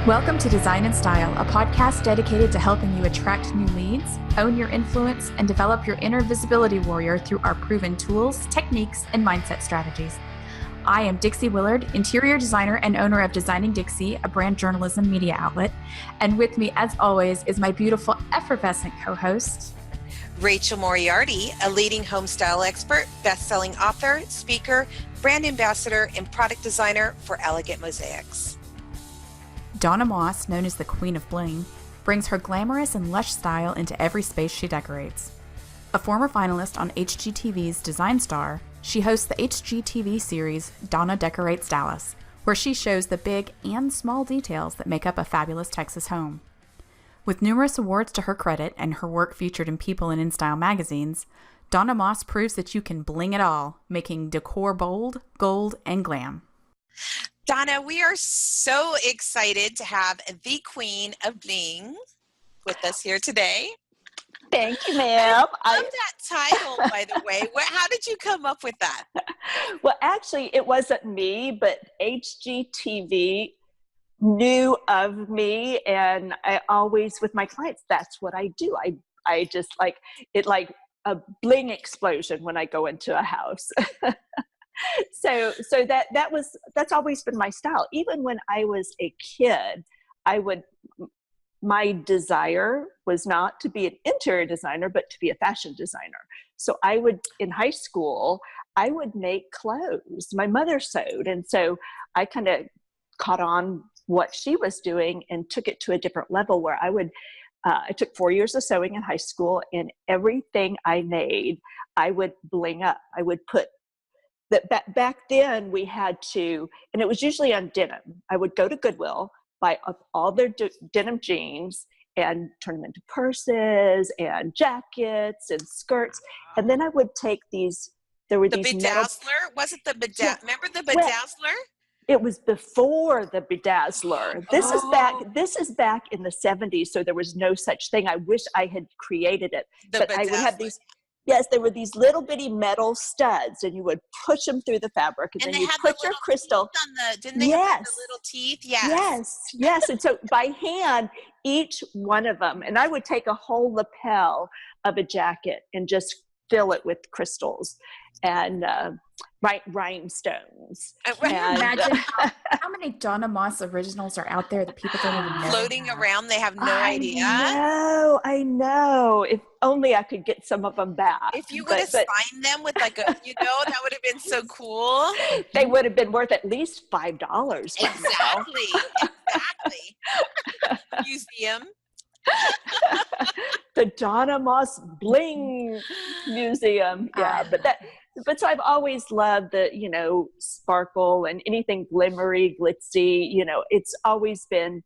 Welcome to Design+Style, a podcast dedicated to helping you attract new leads, own your influence, and develop your inner visibility warrior through our proven tools, techniques, and mindset strategies. I am Dixie Willard, interior designer and owner of Designing Dixie, a brand journalism media outlet. And with me, as always, is my beautiful, effervescent co-host, Rachel Moriarty, a leading home style expert, best-selling author, speaker, brand ambassador, and product designer for Elegant Mosaics. Donna Moss, known as the Queen of Bling, brings her glamorous and lush style into every space she decorates. A former finalist on HGTV's Design Star, she hosts the HGTV series Donna Decorates Dallas, where she shows the big and small details that make up a fabulous Texas home. With numerous awards to her credit and her work featured in People and InStyle magazines, Donna Moss proves that you can bling it all, making decor bold, gold, and glam. Donna, we are so excited to have the Queen of Bling with us here today. Thank you, ma'am. I love that title, by the way. How did you come up with that? Well, actually, it wasn't me, but HGTV knew of me, and I always, with my clients, that's what I do. I just like it, like a bling explosion when I go into a house. So that's always been my style. Even when I was a kid, my desire was not to be an interior designer, but to be a fashion designer. So in high school, I would make clothes. My mother sewed. And so I kind of caught on what she was doing and took it to a different level where I took 4 years of sewing in high school, and everything I made, I would bling up. I would put back then we had to, and it was usually on denim. I would go to Goodwill, buy up all their denim jeans and turn them into purses and jackets and skirts. And then I would take these, there were these bedazzler? Was it the bedazzler? Yeah. Remember the bedazzler? It was before the bedazzler. This is back in the 70s, so there was no such thing. I wish I had created it. But I would have these. Yes, there were these little bitty metal studs, and you would push them through the fabric, and then you put your crystal. Didn't they have the little teeth? Yes. And so by hand, each one of them, and I would take a whole lapel of a jacket and just fill it with crystals and rhinestones. Can you imagine how many Donna Moss originals are out there that people don't even know? Floating around, they have no idea. I know. If only I could get some of them back. If you would have signed them with that would have been so cool. They would have been worth at least $5. Exactly. Museum. The Donna Moss Bling Museum. Yeah, but so I've always loved the, sparkle and anything glimmery, glitzy, it's always been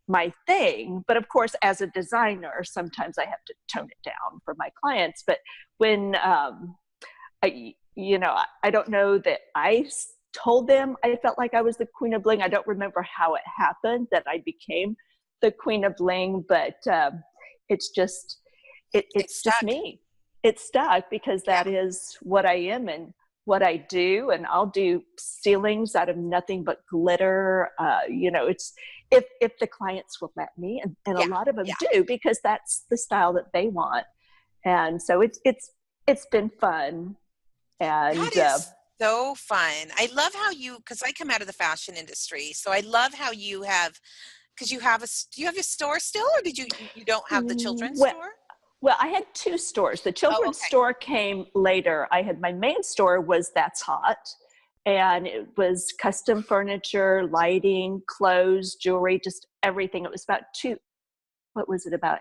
my thing. But of course, as a designer, sometimes I have to tone it down for my clients. But when, I don't know that I told them I felt like I was the Queen of Bling. I don't remember how it happened that I became the Queen of Bling, but it's just, it's just me. It's stuck because that is what I am and what I do. And I'll do ceilings out of nothing but glitter. It's if the clients will let me, and a lot of them do, because that's the style that they want. And so it's been fun. And that is so fun. I love how because I come out of the fashion industry, so I love how you have, because do you have your store still, or did you don't have the children's store? Well, I had two stores. The children's store came later. I had my main store was That's Hot, and it was custom furniture, lighting, clothes, jewelry, just everything. It was about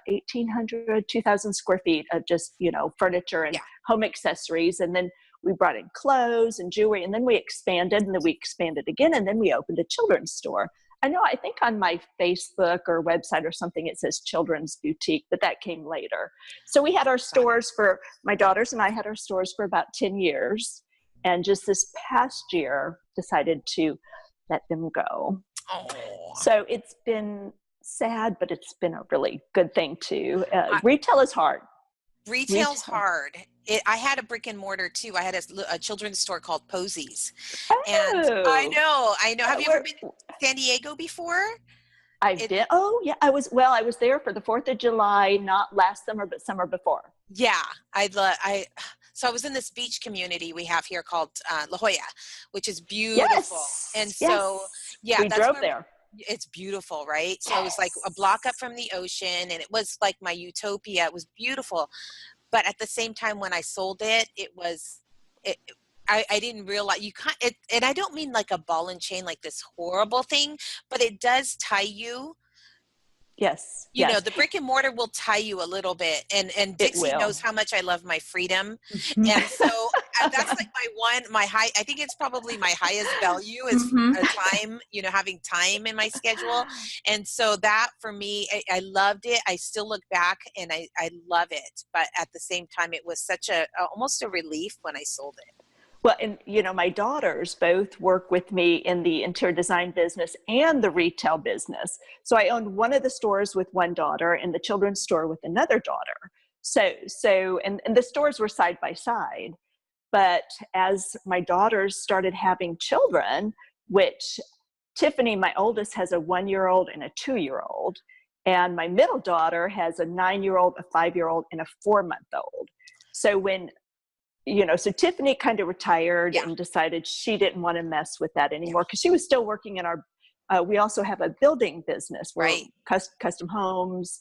1,800, 2,000 square feet of just, furniture and home accessories. And then we brought in clothes and jewelry, and then we expanded, and then we expanded again, and then we opened a children's store. I think on my Facebook or website or something, it says Children's Boutique, but that came later. So we had our stores my daughters and I had our stores for about 10 years. And just this past year, decided to let them go. Oh. So it's been sad, but it's been a really good thing too. Retail is hard. Retail's hard. I had a brick and mortar too. I had a children's store called Posies. Oh. And I know. Have you ever been to San Diego before? I did. Oh yeah, I was there for the 4th of July, not last summer, but summer before. Yeah, so I was in this beach community we have here called La Jolla, which is beautiful. Yes. And so, yes. yeah, we drove there. It's beautiful, right? So it was like a Yes. block up from the ocean, and it was like my utopia. It was beautiful. But at the same time, when I sold it, I didn't realize you can't, and I don't mean like a ball and chain, like this horrible thing, but it does tie you. Yes. You know, the brick and mortar will tie you a little bit, and Dixie knows how much I love my freedom. And so that's like my high, I think it's probably my highest value is time, having time in my schedule. And so that for me, I loved it. I still look back and I love it. But at the same time, it was such almost a relief when I sold it. Well, and my daughters both work with me in the interior design business and the retail business. So I owned one of the stores with one daughter and the children's store with another daughter. So and the stores were side by side. But as my daughters started having children, which Tiffany, my oldest, has a 1-year-old and a 2-year-old, and my middle daughter has a 9-year-old, a 5-year-old, and a 4-month-old. So so Tiffany kind of retired and decided she didn't want to mess with that anymore because she was still working in we also have a building business where custom homes,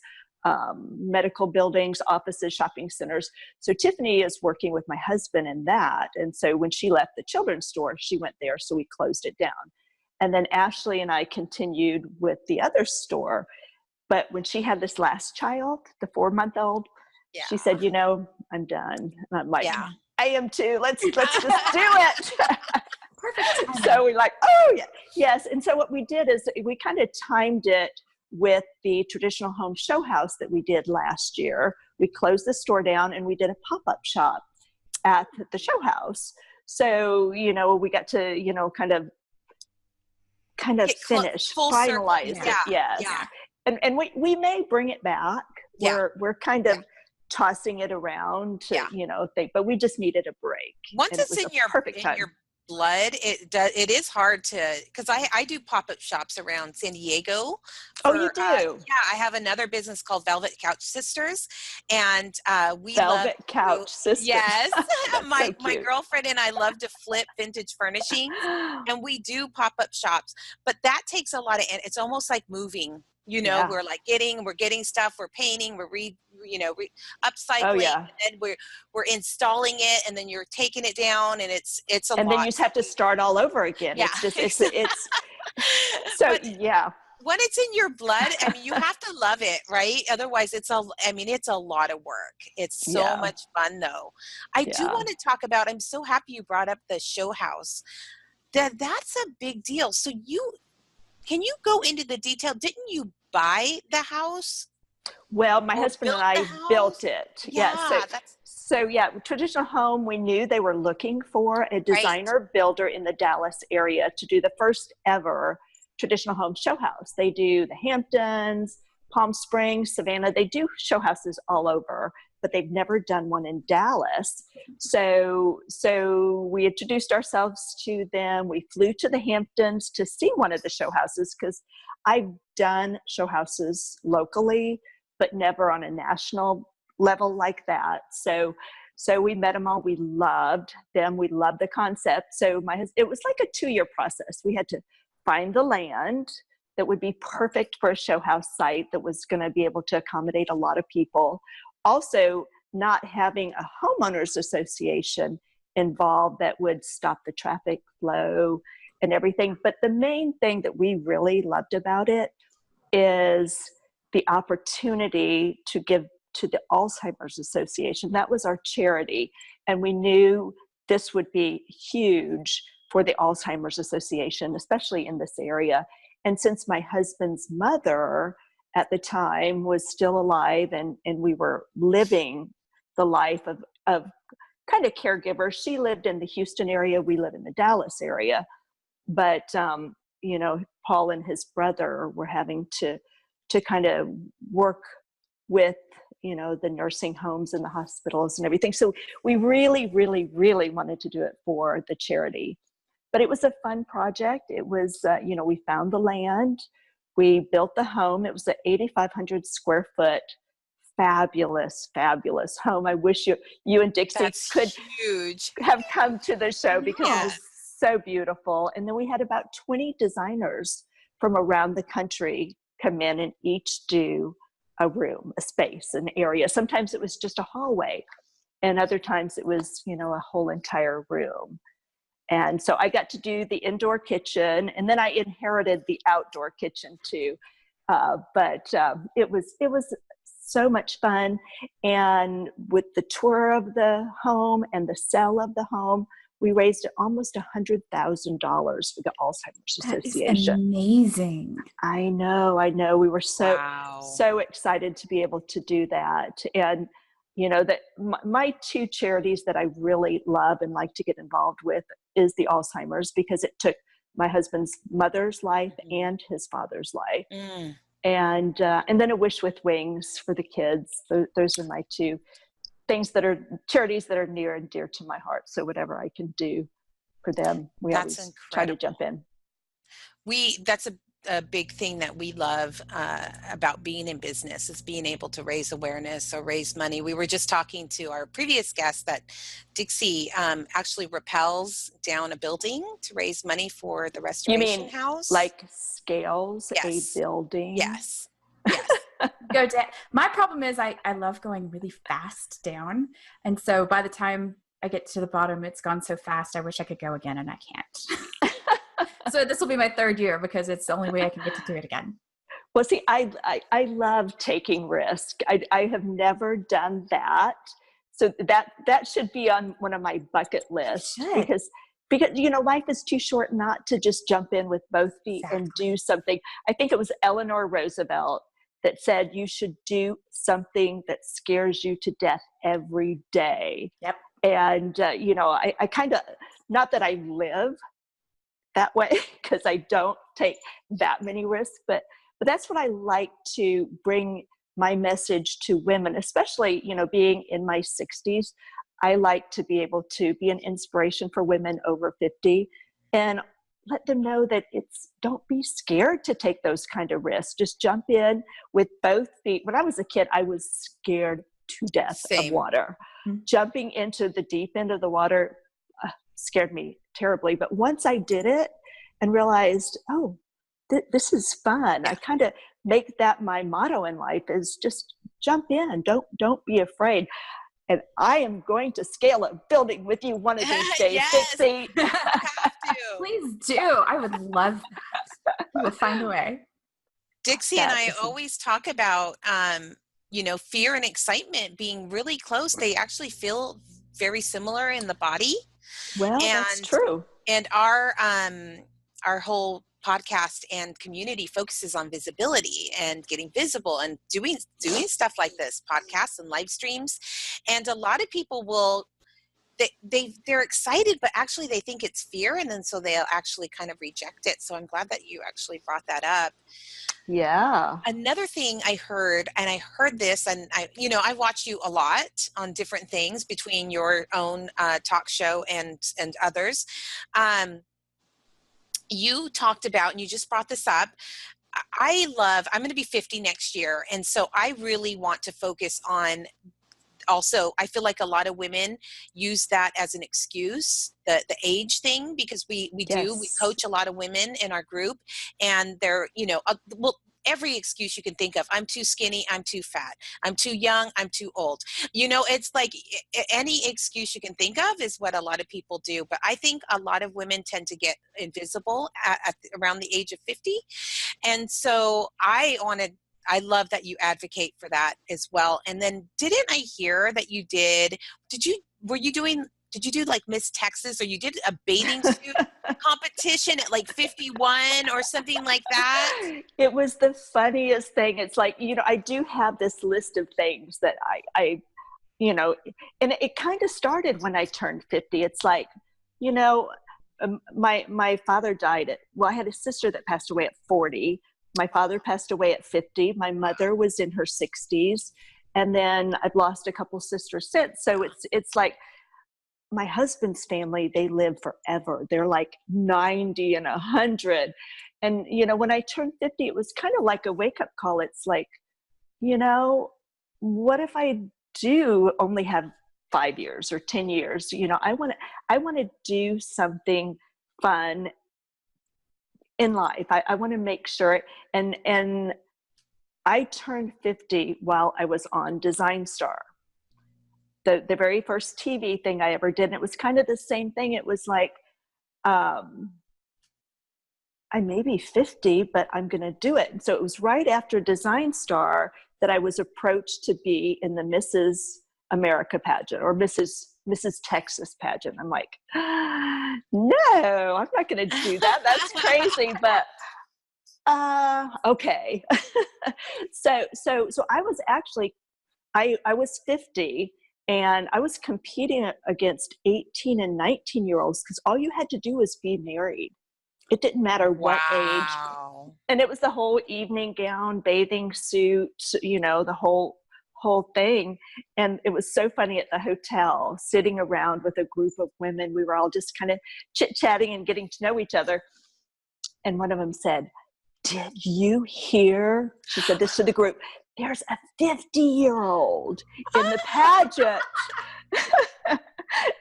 medical buildings, offices, shopping centers. So Tiffany is working with my husband in that. And so when she left the children's store, she went there. So we closed it down. And then Ashley and I continued with the other store. But when she had this last child, the 4-month-old, she said, I'm done. And I'm like, I am too. Let's just do it. Perfect. So we're like, yes. And so what we did is we kind of timed it with the traditional home show house that we did last year. We closed the store down and we did a pop-up shop at the show house. So, we got to, kind of finish, finalize it. Yes. Yeah. And we may bring it back. We're kind of tossing it around to, but we just needed a break. Once it's in your blood, it is hard to, because I do pop-up shops around San Diego. You do? I have another business called Velvet Couch Sisters, and we Velvet Couch Sisters. Yes, my girlfriend and I love to flip vintage furnishings, and we do pop-up shops. But that takes a lot of, it's almost like moving. We're like we're getting stuff, we're painting, we're upcycling, and we're installing it, and then you're taking it down, and it's a lot. And then you just have to start all over again. Yeah. It's so when it's in your blood, I mean, you have to love it, right? Otherwise it's a lot of work. It's so much fun though. I do want to talk about, I'm so happy you brought up the show house. That's a big deal. So can you go into the detail? Didn't you buy the house? Well, my husband and I built it. So traditional home, we knew they were looking for a designer builder in the Dallas area to do the first ever traditional home show house. They do the Hamptons, Palm Springs, Savannah. They do show houses all over, but they've never done one in Dallas. So we introduced ourselves to them. We flew to the Hamptons to see one of the show houses because I've done show houses locally, but never on a national level like that. So we met them all. We loved them. We loved the concept. So it was like a 2-year process. We had to find the land that would be perfect for a show house site that was going to be able to accommodate a lot of people. Also, not having a homeowners association involved that would stop the traffic flow and everything. But the main thing that we really loved about it is the opportunity to give to the Alzheimer's Association. That was our charity. And we knew this would be huge for the Alzheimer's Association, especially in this area. And since my husband's mother at the time was still alive and we were living the life of kind of caregiver, she lived in the Houston area, we live in the Dallas area. But, Paul and his brother were having to kind of work with, the nursing homes and the hospitals and everything. So we really, really, really wanted to do it for the charity. But it was a fun project. It was, we found the land. We built the home. It was an 8,500 square foot, fabulous, fabulous home. I wish you and Dixie could huge. have come to the show because Yes. it was so beautiful. And then we had about 20 designers from around the country come in and each do a room, a space, an area. Sometimes it was just a hallway, and other times it was, a whole entire room. And so I got to do the indoor kitchen, and then I inherited the outdoor kitchen too. But it was so much fun. And with the tour of the home and the sale of the home, we raised almost $100,000 for the Alzheimer's Association. That is amazing. I know. We were so excited to be able to do that. And that my two charities that I really love and like to get involved with is the Alzheimer's, because it took my husband's mother's life and his father's life. And then A Wish with Wings for the kids. Those are my two things that are charities that are near and dear to my heart. So whatever I can do for them, we always try to jump in. That's a big thing that we love about being in business, is being able to raise awareness or raise money. We were just talking to our previous guest that Dixie actually rappels down a building to raise money for the restoration house. Like scales a building? Yes. Go down. My problem is I love going really fast down. And so by the time I get to the bottom, it's gone so fast. I wish I could go again, and I can't. So this will be my third year because it's the only way I can get to do it again. Well, see, I love taking risk. I have never done that. So that should be on one of my bucket lists, because life is too short not to just jump in with both feet and do something. I think it was Eleanor Roosevelt that said you should do something that scares you to death every day. Yep. And, I kind of, not that I live that way because I don't take that many risks, but that's what I like to bring my message to women, especially, being in my 60s. I like to be able to be an inspiration for women over 50 and let them know that don't be scared to take those kind of risks. Just jump in with both feet. When I was a kid, I was scared to death of water. Mm-hmm. Jumping into the deep end of the water scared me terribly. But once I did it and realized, this is fun. I kind of make that my motto in life, is just jump in. Don't be afraid. And I am going to scale a building with you one of these days. Yes, Dixie. you have to. Please do. I would love that. We'll find a way. Dixie and I always talk about, fear and excitement being really close. They actually feel very similar in the body. Well, that's true. And our whole podcast and community focuses on visibility and getting visible and doing stuff like this, podcasts and live streams. And a lot of people they're excited, but actually they think it's fear, and then so they'll actually kind of reject it. So I'm glad that you actually brought that up. Yeah. Another thing I heard this, and I watch you a lot on different things between your own talk show and others. You talked about, and you just brought this up, I'm going to be 50 next year. And so I really want to focus on, also, I feel like a lot of women use that as an excuse, the age thing, because we coach a lot of women in our group, and they're, every excuse you can think of. I'm too skinny, I'm too fat, I'm too young, I'm too old. It's like any excuse you can think of is what a lot of people do. But I think a lot of women tend to get invisible at around the age of 50. And so I love that you advocate for that as well. And then didn't I hear that did you do like Miss Texas, or you did a bathing suit competition at like 51 or something like that? It was the funniest thing. It's like, I do have this list of things that I and it kind of started when I turned 50. It's like, my father died I had a sister that passed away at 40. My father passed away at 50. My mother was in her 60s. And then I've lost a couple sisters since. So it's like, my husband's family, they live forever. They're like 90 and 100. And, you know, when I turned 50, it was kind of like a wake-up call. It's like, you know, what if I do only have 5 years or 10 years? You know, I want to do something fun in life. I want to make sure. And I turned 50 while I was on Design+Star. The very first TV thing I ever did. And it was kind of the same thing. It was like, I may be 50, but I'm going to do it. And so it was right after Design+Star that I was approached to be in the Mrs. America pageant or Mrs. Texas pageant. I'm like, no, I'm not going to do that. That's crazy. But okay. So I was actually, I was 50. And I was competing against 18 and 19-year-olds because all you had to do was be married. It didn't matter what age. And it was the whole evening gown, bathing suit, you know, the whole thing. And it was so funny at the hotel, sitting around with a group of women. We were all just kind of chit-chatting and getting to know each other. And one of them said, "Did you hear?" She said this to the group. "There's a 50-year-old in the pageant."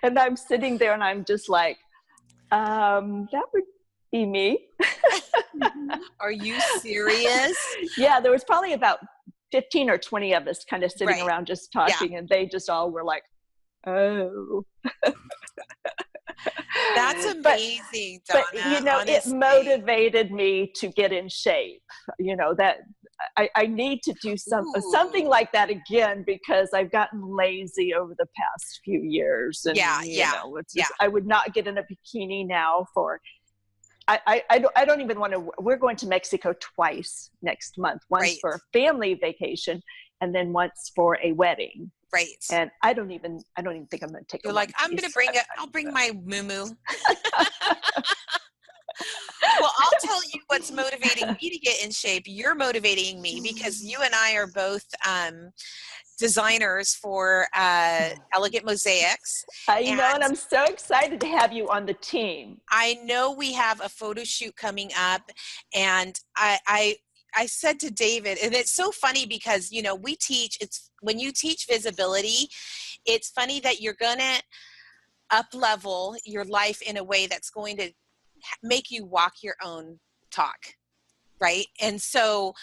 And I'm sitting there and I'm just like, that would be me. Are you serious? Yeah, there was probably about 15 or 20 of us kind of sitting around just talking, and they just all were like, oh. That's amazing, Donna. But you know, honestly. it motivated me to get in shape. You know, that I need to do something like that again because I've gotten lazy over the past few years. And, you know, it's just, I would not get in a bikini now for, I don't even want to, we're going to Mexico twice next month, once for a family vacation and then once for a wedding. Right. And I don't even think I'm going to take. You're like, I'm going to bring it. I'll bring my moo-moo. Well, I'll tell you what's motivating me to get in shape. You're motivating me because you and I are both designers for Elegant Mosaics. I know, and I'm so excited to have you on the team. I know we have a photo shoot coming up, and I said to David, and it's so funny because, you know, we teach, when you teach visibility, it's funny that you're going to up-level your life in a way that's going to make you walk your own talk, right? And so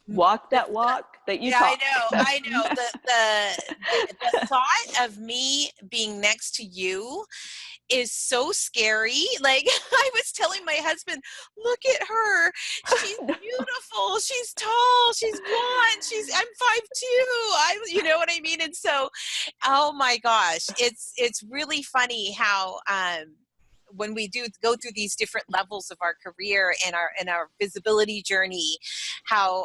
walk that walk that you talk. I know. The thought of me being next to you is so scary. Like, I was telling my husband, look at her. She's beautiful. She's tall. She's blonde. I'm 5'2". You know what I mean? And so, oh my gosh, it's really funny how, when we do go through these different levels of our career and our visibility journey, how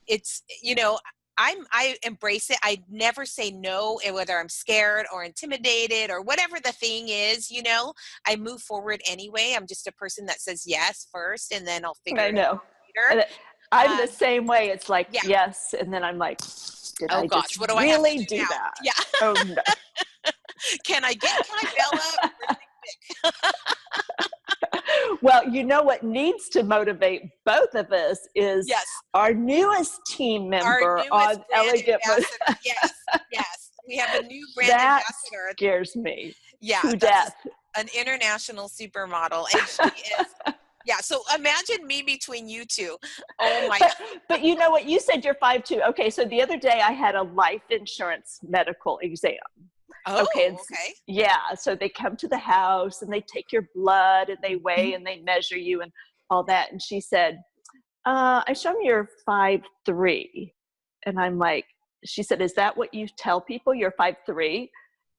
it's, you know, I embrace it. I never say no, whether I'm scared or intimidated or whatever the thing is, you know, I move forward anyway. I'm just a person that says yes first, and then I'll figure it out later. I'm the same way. It's like, yes. And then I'm like, did I just what do I really have to do now? that? Yeah. Oh, no. Can I get my Bella really quick? Well, you know what needs to motivate both of us is our newest team member on Elegant. Yes. We have a new brand ambassador. That scares me. Yeah. To death. An international supermodel. And she is. Yeah. So imagine me between you two. Oh my God. But you know what? You said you're 5'2". Okay. So the other day I had a life insurance medical exam. Oh, okay. Yeah. So they come to the house and they take your blood and they weigh and they measure you and all that. And she said, I show them you're 5'3". And I'm like, she said, is that what you tell people, you're 5'3"?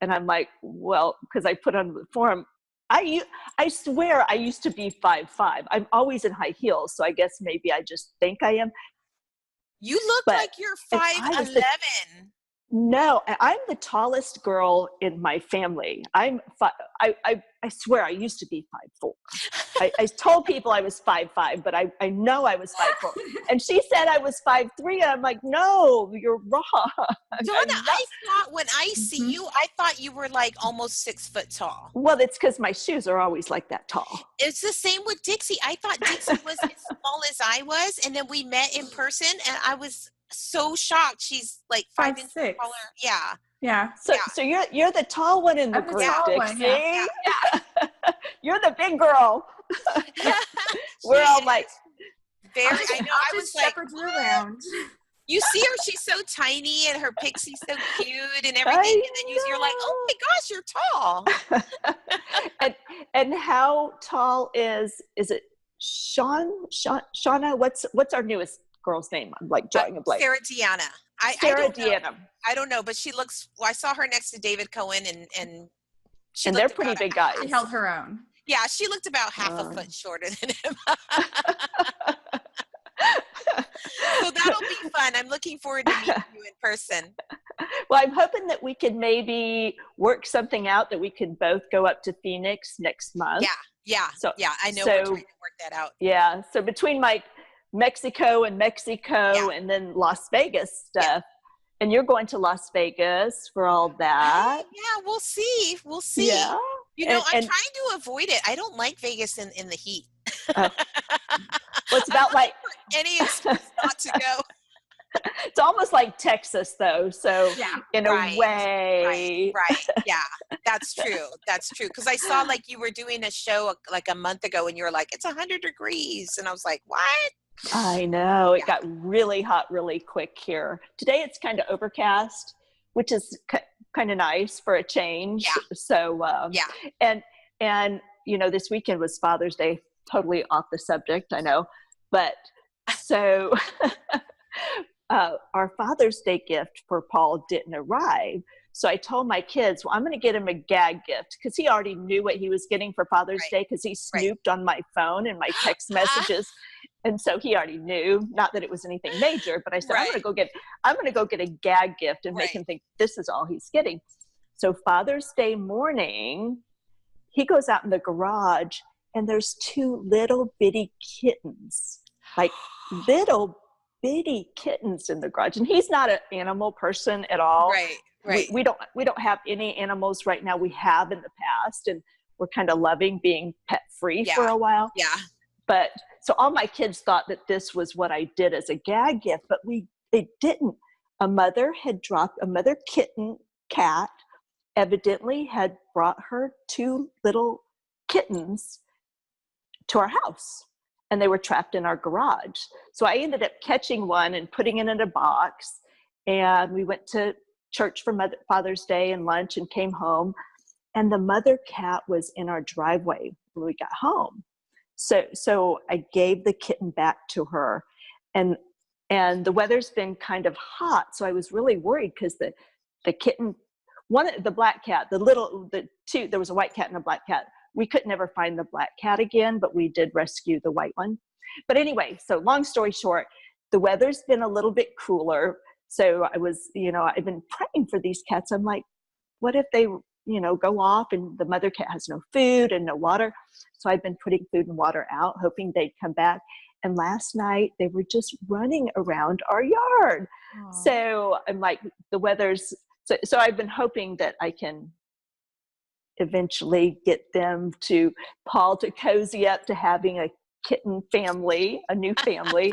And I'm like, well, because I put on the form, I swear I used to be 5'5". I'm always in high heels. So I guess maybe I just think I am. You look like you're 5'11". No, I'm the tallest girl in my family. I swear I used to be 5'4". I told people I was 5'5", but I know I was 5'4". And she said I was 5'3", and I'm like, no, you're wrong. Donna, I thought when I see you, I thought you were like almost 6 foot tall. Well, it's because my shoes are always like that tall. It's the same with Dixie. I thought Dixie was as small as I was, and then we met in person, and I was so shocked. She's like 5 inches taller. Yeah. Yeah. So you're the tall one in the group, Dixie. Yeah. You're the big girl. We're all like, very. I know. I was like, you around. You see her; she's so tiny, and her pixie's so cute, and everything. And then you're like, oh my gosh, you're tall. and how tall is it? Shauna? What's our newest girl's name? I'm like drawing a blank. Sarah Deanna. Deanna. I don't know, but she looks. Well, I saw her next to David Cohen, and they're pretty big guys. She held her own. Yeah, she looked about half a foot shorter than him. So that'll be fun. I'm looking forward to meeting you in person. Well, I'm hoping that we could maybe work something out that we could both go up to Phoenix next month. Yeah. So, I know we're trying to work that out. Yeah. So between my Mexico and then Las Vegas stuff, and you're going to Las Vegas for all that. Yeah, we'll see. Yeah. You know, I'm trying to avoid it. I don't like Vegas in the heat. Well, it's about like any excuse not to go. It's almost like Texas, though. So in a way, right. Yeah, that's true. Because I saw like you were doing a show like a month ago, and you were like, "It's 100 degrees," and I was like, "What?" I know it got really hot really quick here. Today it's kind of overcast, which is kind of nice for a change. Yeah. So and you know, this weekend was Father's Day. Totally off the subject, I know, but so our Father's Day gift for Paul didn't arrive. So I told my kids, well, I'm going to get him a gag gift, because he already knew what he was getting for Father's Day, because he snooped on my phone and my text messages. And so he already knew, not that it was anything major, but I said, I'm going to go get a gag gift and make him think this is all he's getting. So Father's Day morning, he goes out in the garage, and there's 2 little bitty kittens, like little bitty kittens in the garage. And he's not an animal person at all. Right. We don't have any animals right now. We have in the past, and we're kind of loving being pet free for a while. Yeah. But so all my kids thought that this was what I did as a gag gift, but they didn't. A mother cat evidently had brought her 2 little kittens to our house, and they were trapped in our garage. So I ended up catching one and putting it in a box, and we went to church for Father's Day and lunch and came home, and the mother cat was in our driveway when we got home. So I gave the kitten back to her, and the weather's been kind of hot, so I was really worried, because the kitten, the black cat, there was a white cat and a black cat. We could never find the black cat again, but we did rescue the white one. But anyway, so long story short, the weather's been a little bit cooler. So I was, I've been praying for these cats. I'm like, what if they, go off and the mother cat has no food and no water? So I've been putting food and water out, hoping they'd come back. And last night they were just running around our yard. Aww. So I'm like, the weather's, so I've been hoping that I can eventually get Paul to cozy up to having a kitten family, a new family.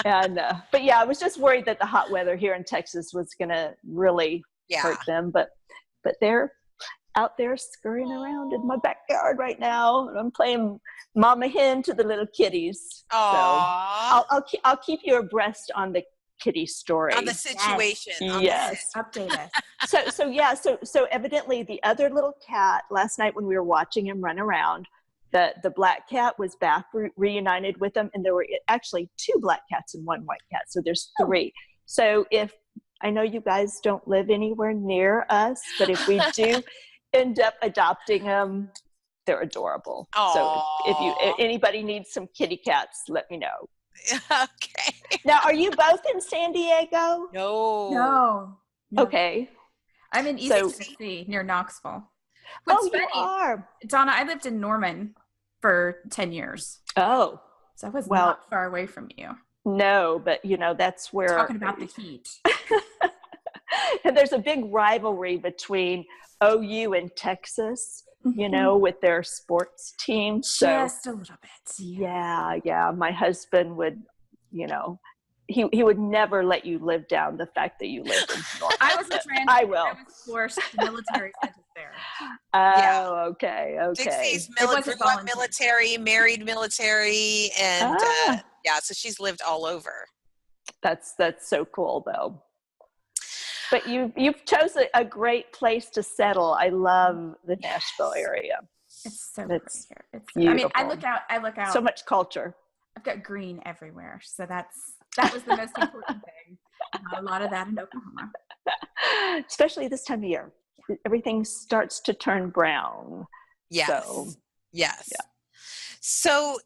And but yeah, I was just worried that the hot weather here in Texas was gonna really hurt them. But they're out there scurrying around in my backyard right now, and I'm playing mama hen to the little kitties. Aww. So I'll keep you abreast on the kitty story, on the situation. Yes. Update us. So evidently the other little cat, last night when we were watching him run around, the black cat was back reunited with him, and there were actually 2 black cats and 1 white cat, so there's 3. So if I know you guys don't live anywhere near us, but if we do end up adopting them, they're adorable. Aww. So if anybody needs some kitty cats, let me know. Okay. Now, are you both in San Diego? No. No. Okay. I'm in East Tennessee, near Knoxville. What's you are. Donna, I lived in Norman for 10 years. Oh. So I was not far away from you. No, but that's where. Talking about the heat. And there's a big rivalry between OU and Texas, with their sports team. So, just a little bit. Yeah. My husband would, he would never let you live down the fact that you lived in North. I was a trans. I will. I was forced. The military sent us there. Okay. Dixie's military, married military, and so she's lived all over. That's so cool, though. But you've chosen a great place to settle. I love the Nashville area. It's so pretty here. It's beautiful. I look out. So much culture. I've got green everywhere, so that was the most important thing. Not a lot of that in Oklahoma, especially this time of year. Everything starts to turn brown. Yes. So, yes. Yeah. So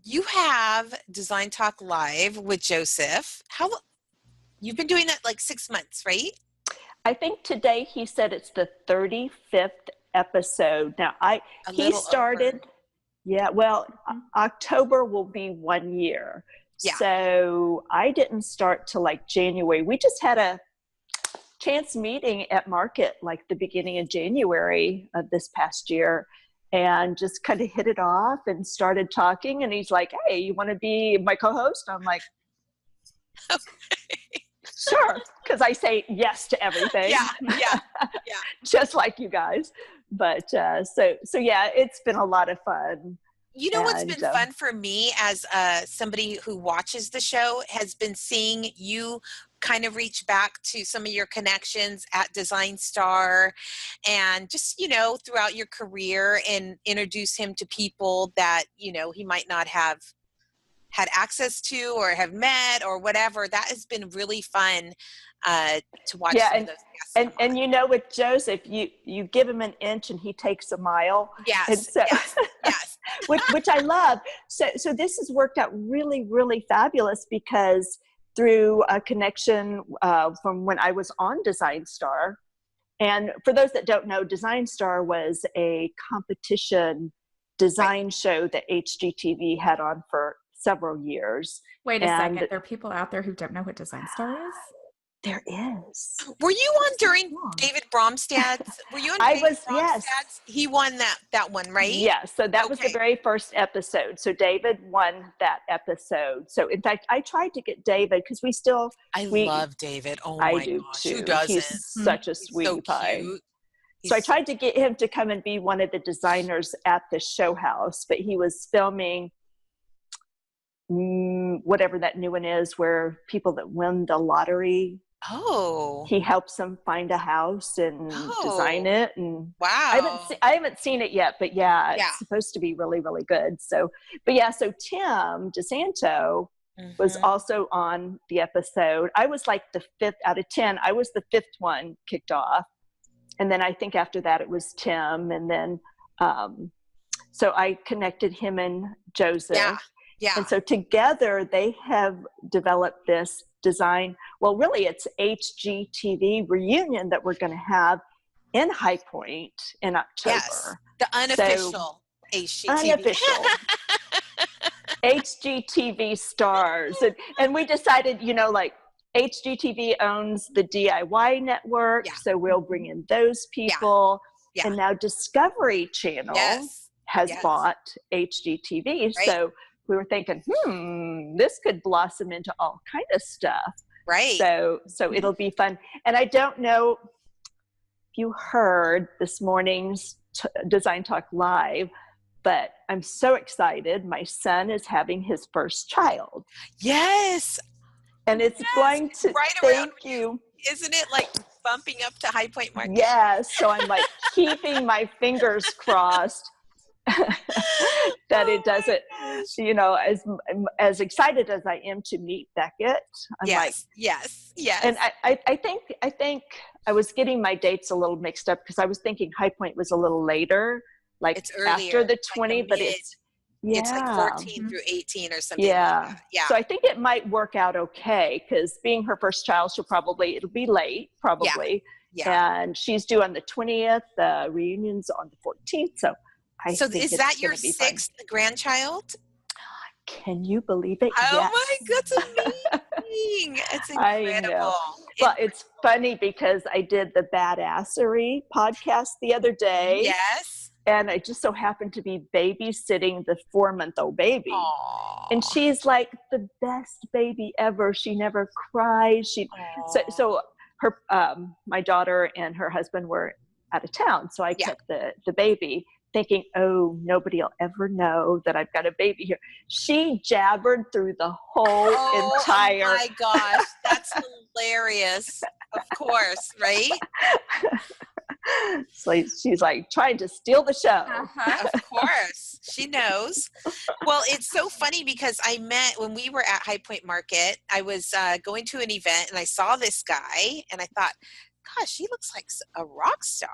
you have Design Talk Live with Joseph. You've been doing that like 6 months, right? I think today he said it's the 35th episode. Now he started. Over. Yeah. Well, October will be 1 year. Yeah. So I didn't start till like January. We just had a chance meeting at Market like the beginning of January of this past year, and just kind of hit it off and started talking. And he's like, "Hey, you want to be my co-host?" I'm like, "Sure," because I say yes to everything. Yeah. Just like you guys. But so yeah, it's been a lot of fun. You know what's been fun for me as somebody who watches the show has been seeing you kind of reach back to some of your connections at Design Star, and just, throughout your career, and introduce him to people that, he might not have had access to or have met or whatever. That has been really fun to watch. Yeah, and with Joseph, you give him an inch and he takes a mile. Yes, and so, yes. which I love. So this has worked out really, really fabulous, because through a connection from when I was on Design Star, and for those that don't know, Design Star was a competition design show that HGTV had on for several years. Wait a second. There are people out there who don't know what Design Star is? There is. Were you on during David Bromstad's? Were you on David Bromstad's? Yes. He won that one, right? Yes. So that was the very first episode. So David won that episode. So in fact, I tried to get David, because I love David. Oh my gosh. Too. Who doesn't? He's such a sweet pie. So I tried to get him to come and be one of the designers at the show house, but he was filming whatever that new one is, where people that win the lottery. Oh, he helps them find a house and design it. And wow, I haven't seen it yet, but it's supposed to be really, really good. So, so Tim DeSanto was also on the episode. I was like the 5th out of 10. I was the 5th one kicked off. And then I think after that it was Tim. And then, so I connected him and Joseph. Yeah. And so together they have developed this design. Well, really it's HGTV reunion that we're going to have in High Point in October. Yes, the unofficial HGTV. Unofficial. HGTV stars. And we decided, HGTV owns the DIY network. Yeah. So we'll bring in those people. Yeah. And now Discovery Channel has bought HGTV. Right. So we were thinking, this could blossom into all kind of stuff. Right. So it'll be fun. And I don't know if you heard this morning's Design Talk Live, but I'm so excited. My son is having his first child. Yes. And it's going to, thank you. Isn't it like bumping up to High Point Market? Yes. So I'm like keeping my fingers crossed that it doesn't, as excited as I am to meet Beckett. I'm yes. And I think I was getting my dates a little mixed up, because I was thinking High Point was a little later, like it's earlier, after the 20, but it's like 14 through 18 or something. Yeah. Like that. Yeah. So I think it might work out okay, because being her first child, it'll be late probably. And she's due on the 20th. The reunion's on the 14th. So So is that your 6th grandchild? Can you believe it? Oh yes. my, that's amazing. It's incredible. I know. Well, it's funny because I did the Badassery podcast the other day. Yes. And I just so happened to be babysitting the 4-month-old baby. Aww. And she's like the best baby ever. She never cries. So her, my daughter and her husband were out of town. So I kept the baby, thinking, oh, nobody will ever know that I've got a baby here. She jabbered through the whole entire. Oh my gosh, that's hilarious. Of course, right? So she's like trying to steal the show. Of course, she knows. Well, it's so funny because when we were at High Point Market, I was going to an event and I saw this guy and I thought, gosh, he looks like a rock star.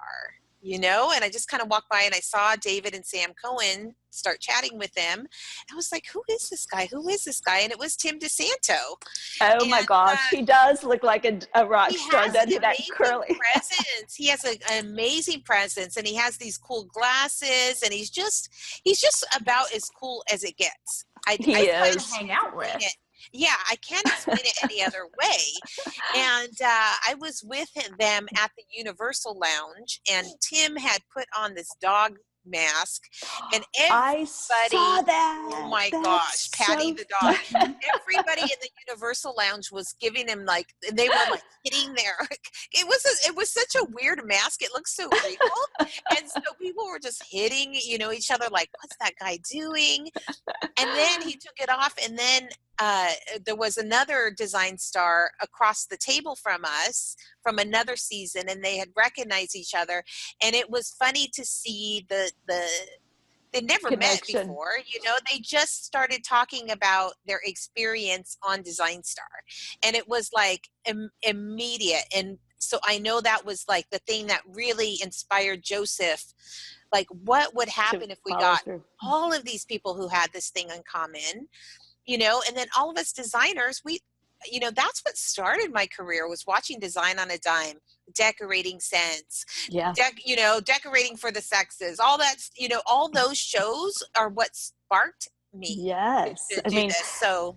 And I just kind of walked by and I saw David and Sam Cohen start chatting with him. I was like, who is this guy? Who is this guy? And it was Tim DeSanto. Oh my gosh, he does look like a rock star. He has an amazing presence. He has an amazing presence, and he has these cool glasses, and he's just about as cool as it gets. He is to hang out with. Yeah, I can't explain it any other way. And I was with them at the Universal Lounge, and Tim had put on this dog mask, and everybody, I saw that. Oh my gosh, Patty the dog. Everybody in the Universal Lounge was giving him they were hitting their. It was such a weird mask. It looked so real, and so people were just hitting each other like, what's that guy doing? And then he took it off, and then there was another design star across the table from us from another season, and they had recognized each other, and it was funny to see they never connection. Met before, they just started talking about their experience on Design Star, and it was like immediate. And so I know that was like the thing that really inspired Joseph. Like, what would happen if we got all of these people who had this thing in common, and then all of us designers, that's what started my career, was watching Design on a Dime, Decorating Sense, Decorating for the Sexes, all that, all those shows are what sparked me. Yes. To do this. So,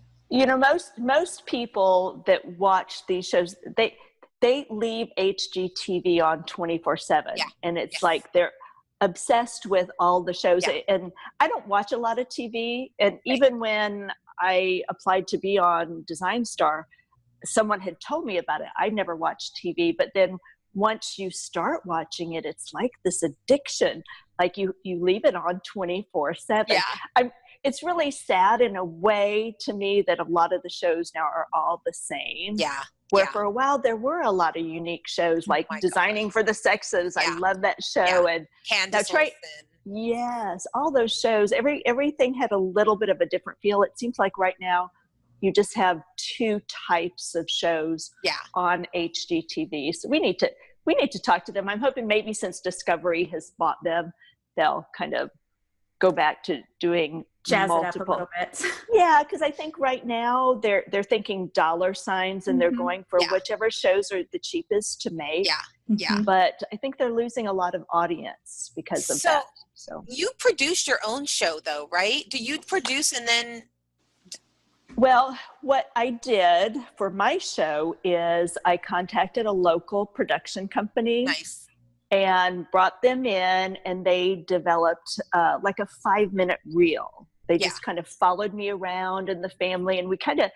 most people that watch these shows, they leave HGTV on 24/7, and it's like they're obsessed with all the shows. And I don't watch a lot of TV, and even when I applied to be on Design Star, someone had told me about it. I never watched TV, but then once you start watching it, it's like this addiction. Like you leave it on 24/7. Yeah. It's really sad in a way to me that a lot of the shows now are all the same. Yeah. Where for a while there were a lot of unique shows like Designing for the Sexes. I love that show. And Candace yes, all those shows, everything had a little bit of a different feel. It seems like right now you just have two types of shows on HGTV. So we need to talk to them. I'm hoping maybe since Discovery has bought them, they'll kind of go back to doing jazz multiple. it up a little bit. Yeah, because I think right now they're thinking dollar signs, and they're going for whichever shows are the cheapest to make. Yeah. But I think they're losing a lot of audience because of that. So you produced your own show though, right? Do you produce and then? Well, what I did for my show is I contacted a local production company. Nice. And brought them in, and they developed like a 5-minute reel. They just kind of followed me around and the family, and we kind of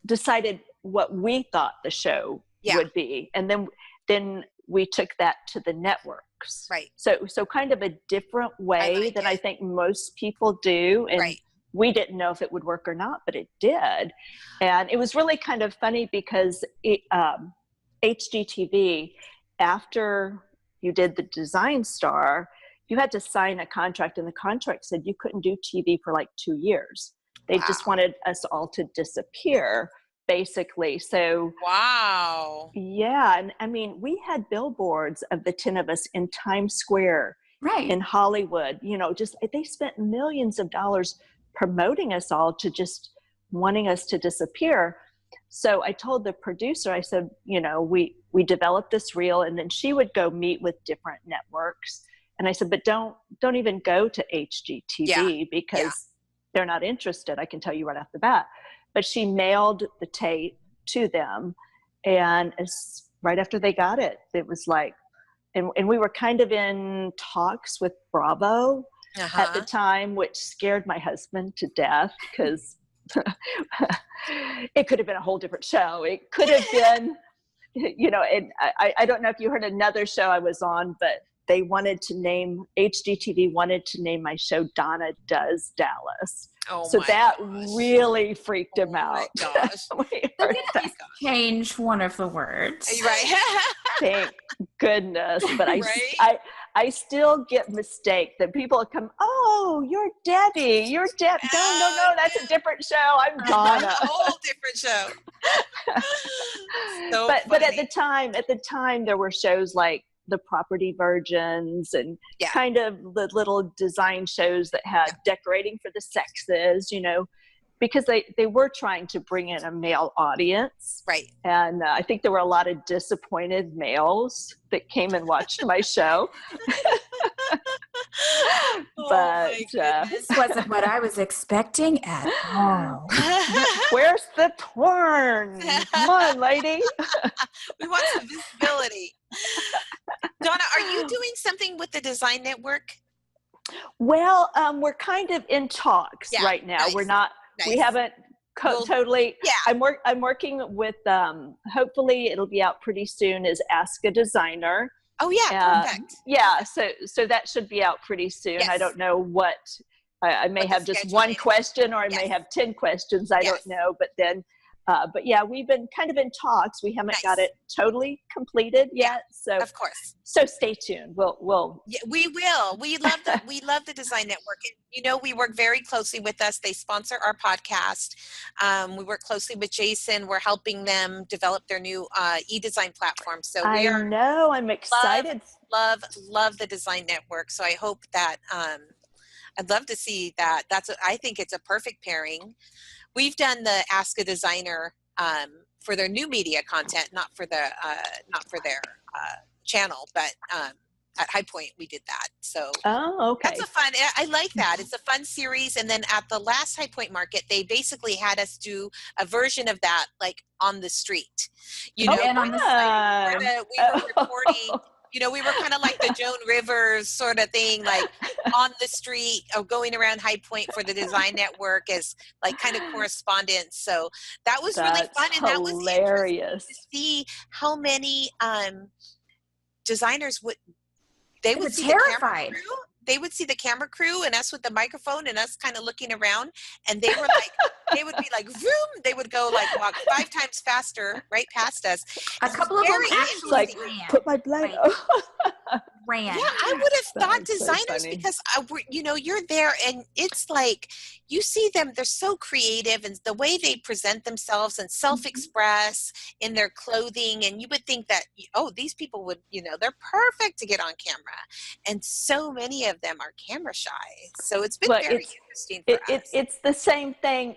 decided what we thought the show would be, and then we took that to the networks. Right. So kind of a different way than I think most people do, and we didn't know if it would work or not, but it did, and it was really kind of funny because HGTV. After you did the Design Star, you had to sign a contract, and the contract said you couldn't do TV for like 2 years. They just wanted us all to disappear, basically. So, yeah. And I mean, we had billboards of the 10 of us in Times Square, in Hollywood, just they spent millions of dollars promoting us all to just wanting us to disappear. So I told the producer, I said, we developed this reel, and then she would go meet with different networks. And I said, but don't even go to HGTV because they're not interested. I can tell you right off the bat. But she mailed the tape to them. And right after they got it, it was like, and we were kind of in talks with Bravo at the time, which scared my husband to death because it could have been a whole different show. It could have been, and I don't know if you heard another show I was on, but they wanted to name, HGTV wanted to name my show Donna Does Dallas. Oh, so that gosh. really freaked him out. Change one of the words. Right. Thank goodness. But right? I still get mistake that people come, oh, you're Debbie. You're Debbie. No, that's a different show. I'm Donna. A whole different show. But at the time there were shows like The Property Virgins and kind of the little design shows that had decorating for the sexes, because they were trying to bring in a male audience. Right. And I think there were a lot of disappointed males that came and watched my show. But this wasn't what I was expecting at all. Where's the porn? Come on, lady. We want some visibility. Donna, are you doing something with the Design Network? Well, we're kind of in talks right now. Nice. We're not. Nice. We haven't totally. Yeah. I'm working with. Hopefully, it'll be out pretty soon. Is Ask a Designer. Oh yeah, perfect. Yeah, so that should be out pretty soon. Yes. I don't know what. I may have just one question, or I may have 10 questions. I don't know, but then. But yeah, we've been kind of in talks. We haven't got it totally completed yet. So of course. So stay tuned. We'll. Yeah, we will. We love the Design Network. And, we work very closely with us. They sponsor our podcast. We work closely with Jason. We're helping them develop their new e-design platform. So I'm excited. Love the Design Network. So I hope that I'd love to see that. I think it's a perfect pairing. We've done the Ask a Designer for their new media content, not for their channel, but at High Point we did that. So okay, that's a fun. I like that. It's a fun series. And then at the last High Point Market, they basically had us do a version of that, like on the street. And on the side. We were recording. We were kind of like the Joan Rivers sort of thing, like on the street or going around High Point for the Design Network as like kind of correspondence. So that was really fun. And that was hilarious to see how many designers would see terrified. They would see the camera crew and us with the microphone and us kind of looking around, and they were like, they would be like, vroom, they would go like walk 5 times faster right past us. A couple of them actually like, put my blade ran. Yeah, I would have thought designers so because you're there and it's like you see them. They're so creative and the way they present themselves and self-express in their clothing, and you would think that these people would they're perfect to get on camera, and so many of them are camera shy. So it's been very interesting for us. It's the same thing,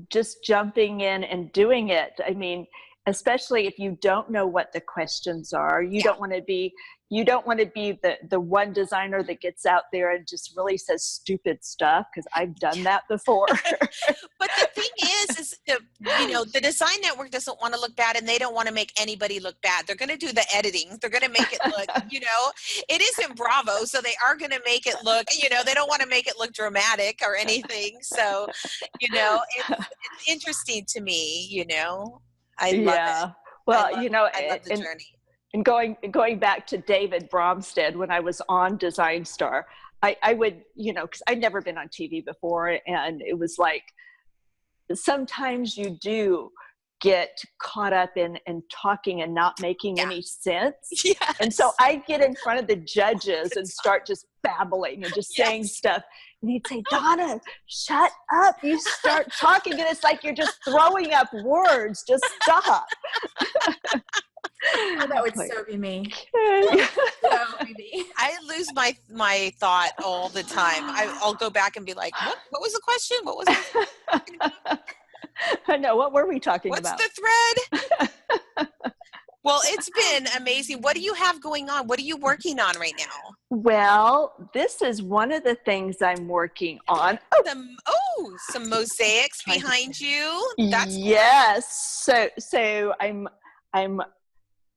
just jumping in and doing it. I mean, especially if you don't know what the questions are, you don't want to be the one designer that gets out there and just really says stupid stuff, because I've done that before. But the thing is the Design Network doesn't want to look bad, and they don't want to make anybody look bad. They're going to do the editing. They're going to make it look, it isn't Bravo, so they are going to make it look, they don't want to make it look dramatic or anything. So, it's interesting to me, I love it. Well, I love the journey. And going back to David Bromstead, when I was on Design+Star, I would, because I'd never been on TV before, and it was like, sometimes you do get caught up in talking and not making any sense. Yes. And so I'd get in front of the judges and start just babbling and just saying stuff. And he'd say, Donna, shut up. You start talking, and it's like you're just throwing up words. Just stop. Oh, that would so be me. So be me. I lose my thought all the time. I'll go back and be like, what was the question? What was it? I know. What were we talking What's about? the thread? Well, it's been amazing. What do you have going on? What are you working on right now? Well, this is one of the things I'm working on. Some mosaics behind you. That's yes. So I'm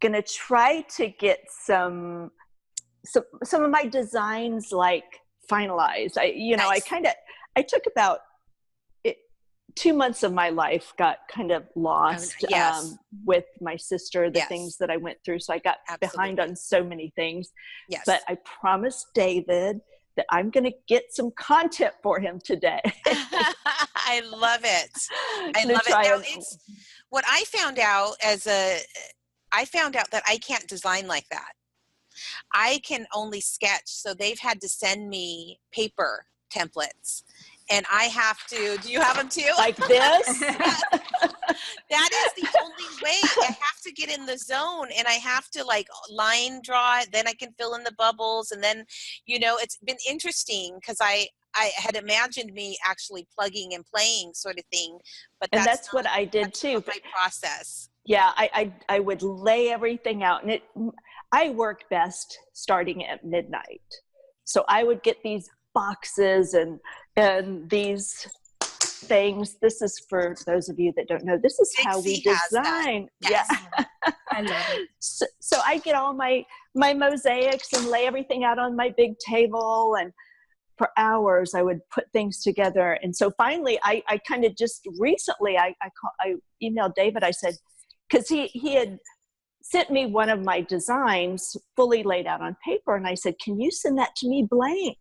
gonna try to get some of my designs like finalized. Nice. I took about 2 months of my life got kind of lost with my sister, the things that I went through. So I got behind on so many things. Yes. But I promised David that I'm going to get some content for him today. I love it. I love it. Now, it's what I found out that I can't design like that. I can only sketch. So they've had to send me paper templates. And I have to, do you have them too? Like this? Yes. That is the only way. I have to get in the zone, and I have to like line draw it. Then I can fill in the bubbles. And then, it's been interesting because I had imagined me actually plugging and playing sort of thing. But that's what I did too. My process. Yeah, I would lay everything out. And I work best starting at midnight. So I would get these boxes and these things. This is for those of you that don't know. This is how we design. Yes. Yeah, I love it. So I get all my mosaics and lay everything out on my big table, and for hours I would put things together. And so finally, I kind of just recently I emailed David. I said, because he had sent me one of my designs fully laid out on paper, and I said, can you send that to me blank?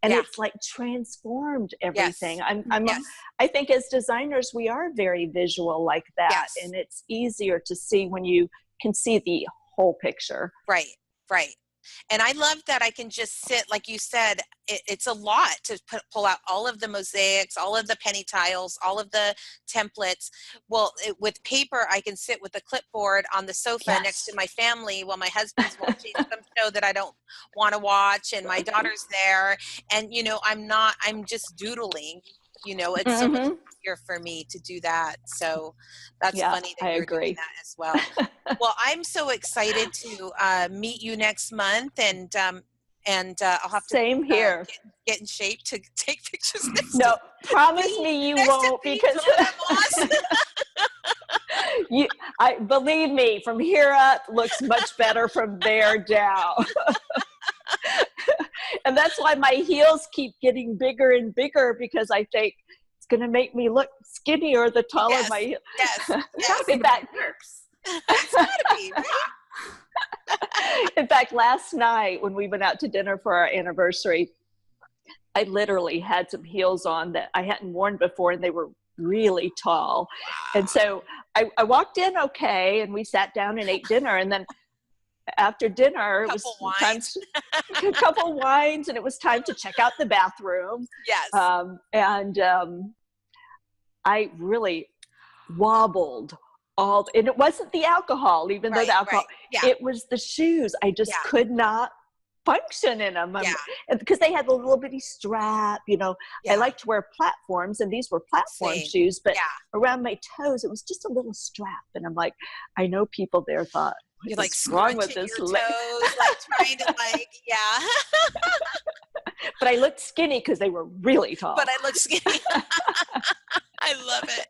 And it's like transformed everything. Yes. I think as designers, we are very visual like that. Yes. And it's easier to see when you can see the whole picture. Right. And I love that I can just sit, like you said, it's a lot to pull out all of the mosaics, all of the penny tiles, all of the templates. Well, with paper, I can sit with a clipboard on the sofa next to my family while my husband's watching some show that I don't want to watch, and my daughter's there. And, I'm just doodling. It's so much easier for me to do that. So that's funny that you're doing that as well. Well, I'm so excited to meet you next month, and I'll have to same here. Get in shape to take pictures next No, promise me you won't, because believe me, from here up looks much better from there down. And that's why my heels keep getting bigger and bigger, because I think it's going to make me look skinnier the taller my heels. Yes. In fact, it's gotta be, right? In fact, last night when we went out to dinner for our anniversary, I literally had some heels on that I hadn't worn before, and they were really tall. Wow. And so I walked in okay, and we sat down and ate dinner, and then after dinner, it was a couple wines, and it was time to check out the bathroom. Yes. I really wobbled and it wasn't the alcohol, even though the alcohol, it was the shoes. I just could not function in them. Because they had a little bitty strap, I like to wear platforms, and these were platform shoes, but around my toes, it was just a little strap. And I'm like, I know people there thought, you're like wrong with this your toes, like trying to But I looked skinny because they were really tall. But I looked skinny. I love it.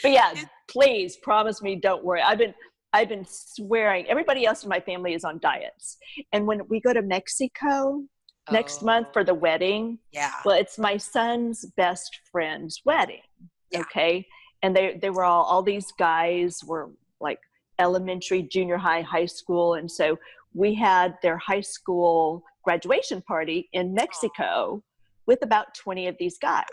But please promise me, don't worry. I've been swearing. Everybody else in my family is on diets, and when we go to Mexico next month for the wedding, well, it's my son's best friend's wedding. Okay, and they were all these guys were like elementary, junior high, high school. And so we had their high school graduation party in Mexico with about 20 of these guys.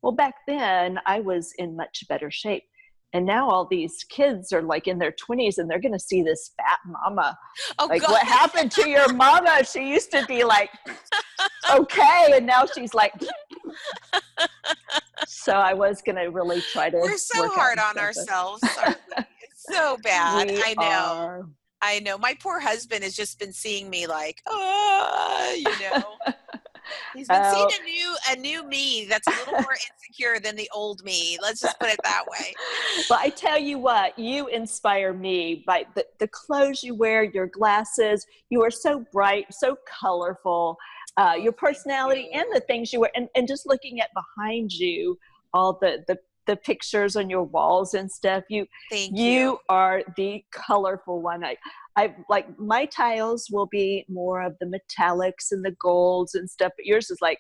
Well, back then I was in much better shape. And now all these kids are like in their 20s, and they're going to see this fat mama. God. What happened to your mama? She used to be like, okay. And now she's like, so I was going to really try to. We're so hard on ourselves, aren't we? It's so bad. I know. My poor husband has just been seeing me like, He's been seeing a new me that's a little more insecure than the old me. Let's just put it that way. Well, I tell you what, you inspire me by the clothes you wear, your glasses. You are so bright, so colorful. Your personality and the things you wear, and just looking at behind you, all the pictures on your walls and stuff. You are the colorful one. I like my tiles will be more of the metallics and the golds and stuff, but yours is like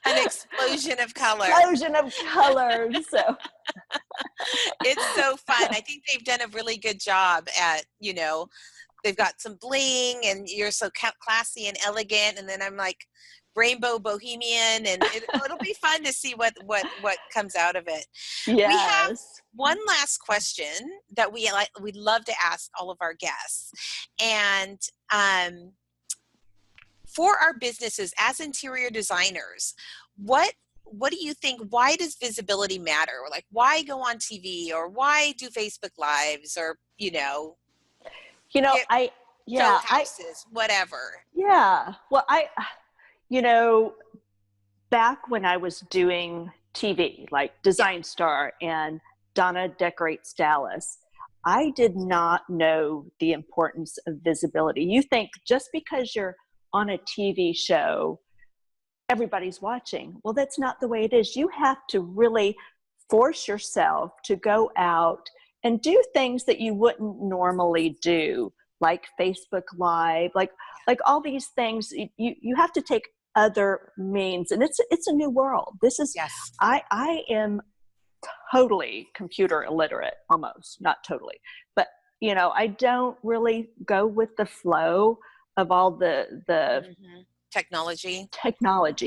an explosion of color. So it's so fun. I think they've done a really good job at, they've got some bling and you're so classy and elegant. And then I'm like rainbow bohemian, and it'll be fun to see what comes out of it. Yes. We have one last question that we'd love to ask all of our guests. And for our businesses as interior designers, what do you think? Why does visibility matter? Or like, why go on TV, or why do Facebook Lives, or houses, whatever. Yeah. Well, back when I was doing TV, like Design+Style and Donna Decorates Dallas, I did not know the importance of visibility. You think just because you're on a TV show, everybody's watching. Well, that's not the way it is. You have to really force yourself to go out and do things that you wouldn't normally do, like Facebook Live, like all these things. You have to take other means, and it's a new world. This is, yes. I am totally computer illiterate, almost, not totally, but I don't really go with the flow of all the technology.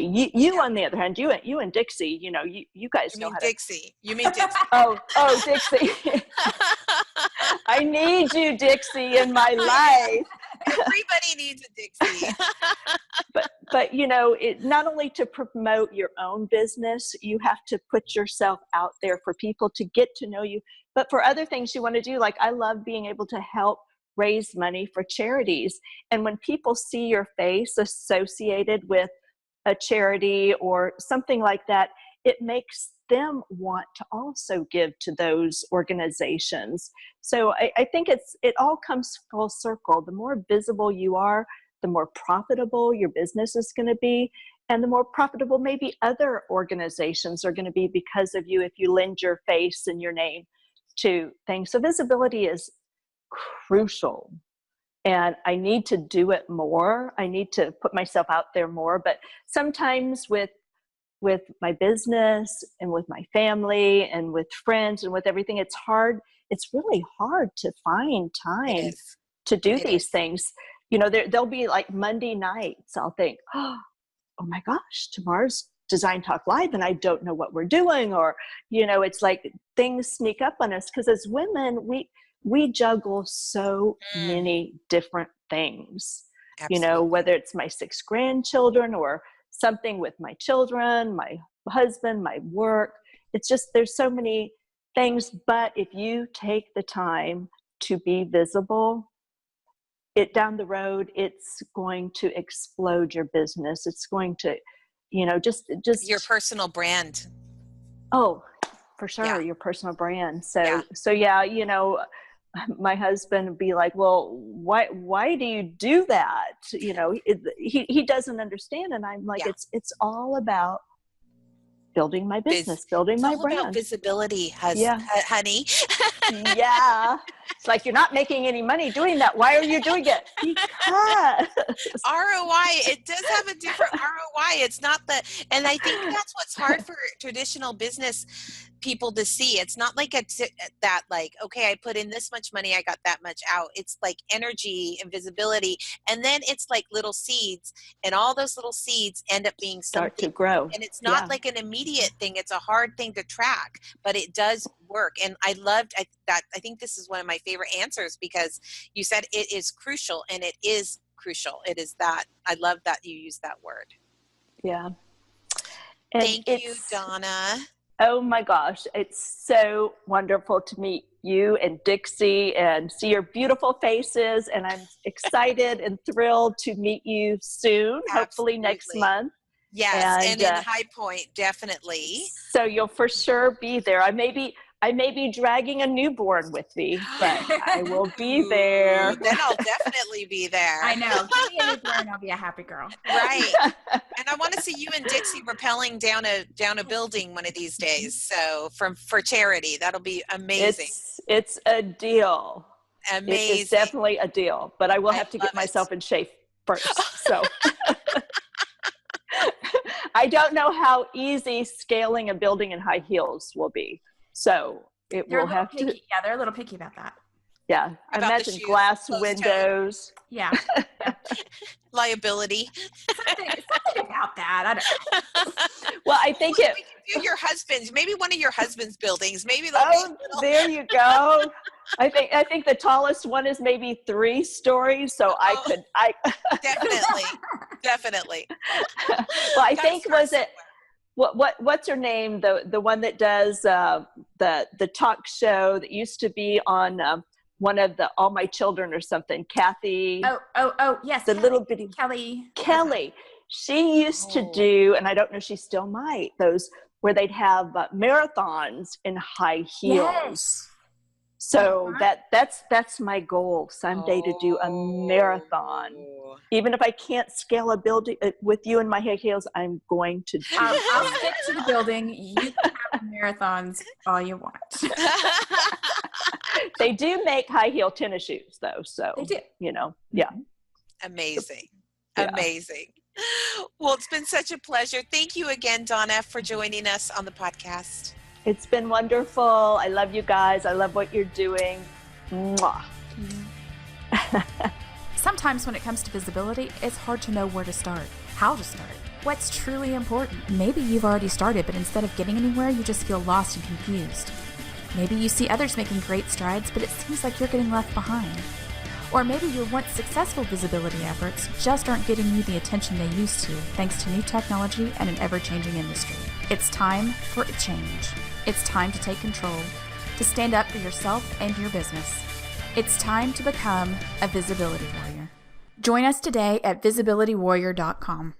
You on the other hand, you and Dixie, you guys know how to. Dixie. You mean Dixie? oh, Dixie. I need you, Dixie, in my life. Everybody needs a Dixie. but not only to promote your own business, you have to put yourself out there for people to get to know you, but for other things you want to do. Like, I love being able to help raise money for charities. And when people see your face associated with a charity or something like that, it makes them want to also give to those organizations. So I think it all comes full circle. The more visible you are, the more profitable your business is going to be, and the more profitable maybe other organizations are going to be because of you, if you lend your face and your name to things. So visibility is crucial, and I need to do it more. I need to put myself out there more, but sometimes with my business and with my family and with friends and with everything, it's really hard to find time to do these things. There'll be like Monday nights, I'll think, oh my gosh, tomorrow's Design Talk Live and I don't know what we're doing. Or, it's like things sneak up on us because as women, we juggle so many different things. Absolutely. Whether it's my 6 grandchildren or something with my children, my husband, my work. It's just, there's so many things. But if you take the time to be visible, down the road, it's going to explode your business. It's going to, just your personal brand. Oh, for sure. Your personal brand. So my husband would be like, well, why do you do that? He doesn't understand. And I'm like, it's all about building my business, building my brand. About visibility, honey. Yeah. It's like, you're not making any money doing that. Why are you doing it? Because ROI, it does have a different ROI. It's not and I think that's what's hard for traditional business people to see. It's not like that like, okay, I put in this much money, I got that much out. It's like energy and visibility. And then it's like little seeds, and all those little seeds end up being start to grow. And it's not like an immediate thing. It's a hard thing to track, but it does work. And I think this is one of my favorite answers, because you said it is crucial, and it is crucial. It is that. I love that you use that word. Yeah. Thank you, Donna. Oh my gosh, it's so wonderful to meet you and Dixie and see your beautiful faces. And I'm excited and thrilled to meet you soon, hopefully next month. Yes, and in High Point, definitely. So you'll for sure be there. I may be dragging a newborn with me, but I will be there. Then I'll definitely be there. I know. Give me a newborn, I'll be a happy girl. Right. And I want to see you and Dixie rappelling down a building one of these days. So for charity, that'll be amazing. It's a deal. Amazing. It is definitely a deal. But I will have to get myself in shape first. So. I don't know how easy scaling a building in high heels will be. So will have to. Yeah, they're a little picky about that. Yeah, I imagine glass windows. Yeah. Liability. Something about that. I don't know. Well, I think we can do your husband's, maybe one of your husband's buildings. Maybe there you go. I think the tallest one is maybe 3 stories. So I definitely. Well, I think was it. What's her name? The one that does the talk show that used to be on one of the All My Children or something. Kathy. Oh yes. The little bitty Kelly. She used to do, and I don't know, she still might, those where they'd have marathons in high heels. Yes. So that's my goal someday to do a marathon. Even if I can't scale a building with you in my high heels, I'm going to do I'll stick to the building. You can have marathons all you want. They do make high heel tennis shoes though. So they do. Yeah. Amazing. Yeah. Amazing. Well, it's been such a pleasure. Thank you again, Donna, for joining us on the podcast. It's been wonderful. I love you guys. I love what you're doing. Mwah. Sometimes when it comes to visibility, it's hard to know where to start, how to start, what's truly important. Maybe you've already started, but instead of getting anywhere, you just feel lost and confused. Maybe you see others making great strides, but it seems like you're getting left behind. Or maybe your once successful visibility efforts just aren't getting you the attention they used to, thanks to new technology and an ever-changing industry. It's time for a change. It's time to take control, to stand up for yourself and your business. It's time to become a visibility warrior. Join us today at visibilitywarrior.com.